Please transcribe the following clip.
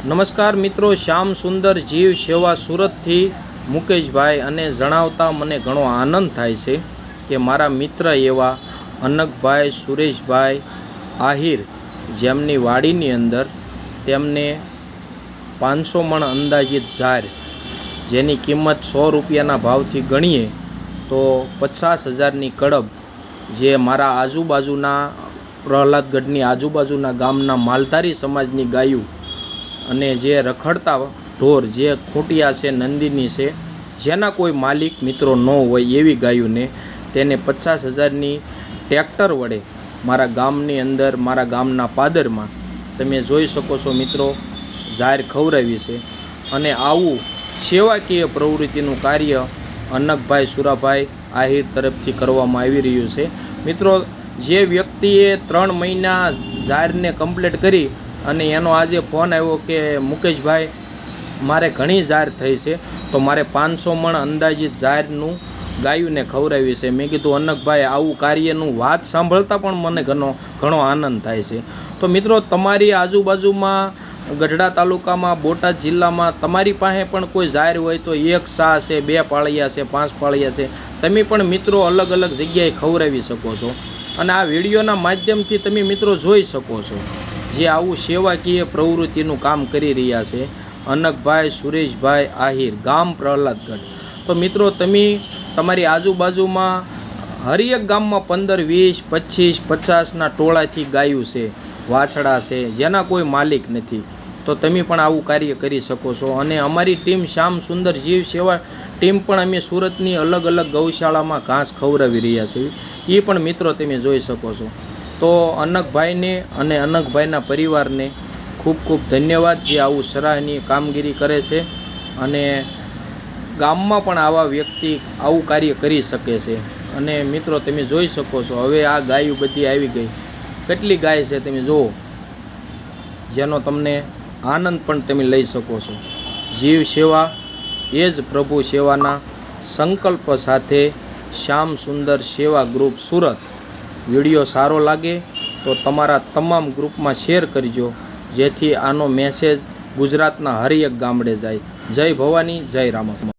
નમસ્કાર મિત્રો, શ્યામ સુંદર જીવ સેવા સુરતથી મુકેશભાઈ અને જણાવતા મને ઘણો આનંદ થાય છે કે મારા મિત્ર એવા અનકભાઈ સુરેશભાઈ આહિર જેમની વાડીની અંદર તેમને 500 મણ અંદાજિત ઝાર જેની કિંમત 100 રૂપિયાના ભાવથી ગણીએ તો 50,000ની કડબ જે મારા આજુબાજુના પ્રહલાદગઢની આજુબાજુના ગામના માલધારી સમાજની ગાયું અને જે રખડતા ઢોર જે ખૂંટિયા છે, નંદીની છે, જેના કોઈ માલિક મિત્રો ન હોય એવી ગાયોને તેને 50,000ની ટ્રેક્ટર વડે મારા ગામની અંદર મારા ગામના પાદરમાં તમે જોઈ શકો છો મિત્રો જાહેર ખવડાવી છે. અને આવું સેવાકીય પ્રવૃત્તિનું કાર્ય અનકભાઈ સુરાભાઈ આહિર તરફથી કરવામાં આવી રહ્યું છે. મિત્રો, જે વ્યક્તિએ 3 મહિના જાહેરને કમ્પ્લીટ કરી અને એનો આજે ફોન આવ્યો કે મુકેશભાઈ મારે ઘણી જાહેર થઈ છે તો મારે 500 મણ અંદાજિત જાહેરનું ગાયુંને ખવડાવી છે. મેં કીધું અનકભાઈ આવું કાર્યનું વાત સાંભળતા પણ મને ઘણો આનંદ થાય છે. તો મિત્રો, તમારી આજુબાજુમાં ગઢડા તાલુકામાં બોટાદ જિલ્લામાં તમારી પાસે પણ કોઈ જાહેર હોય તો 1 સા છે, 2 પાળિયા છે, 5 પાળિયા છે, તમે પણ મિત્રો અલગ અલગ જગ્યાએ ખવડાવી શકો છો. અને આ વિડીયોના માધ્યમથી તમે મિત્રો જોઈ શકો છો જે આવું સેવાકીય પ્રવૃત્તિનું કામ કરી રહ્યા છે અનકભાઈ સુરેશભાઈ આહિર, ગામ પ્રહલાદગઢ. તો મિત્રો, તમે તમારી આજુબાજુમાં હરેક ગામમાં 15, 20, 25, 50ના ટોળાથી ગાયું છે, વાછડા છે, જેના કોઈ માલિક નથી. તો તમે પણ આવું કાર્ય કરી શકો છો. અને અમારી ટીમ શ્યામ સુંદર જીવ સેવા ટીમ પણ અમે સુરતની અલગ અલગ ગૌશાળામાં ઘાસ ખવડાવી રહ્યા છીએ. એ પણ મિત્રો તમે જોઈ શકો છો. તો અનકભાઈને અને અનકભાઈના પરિવારને ખૂબ ખૂબ ધન્યવાદ જે આવું સરાહનીય કામગીરી કરે છે. અને ગામમાં પણ આવા વ્યક્તિ આવું કાર્ય કરી શકે છે. અને મિત્રો તમે જોઈ શકો છો હવે આ ગાયો બધી આવી ગઈ, કેટલી ગાય છે તમે જુઓ, જેનો તમને આનંદ પણ તમે લઈ શકો છો. જીવ સેવા એ જ પ્રભુ સેવાના સંકલ્પ સાથે શ્યામ સુંદર સેવા ગ્રુપ સુરત. વિડીયો સારો લાગે તો તમારા તમામ ગ્રુપમાં શેર કરજો જેથી આનો મેસેજ ગુજરાતના હરેક ગામડે જાય. જય ભવાની, જય રામા.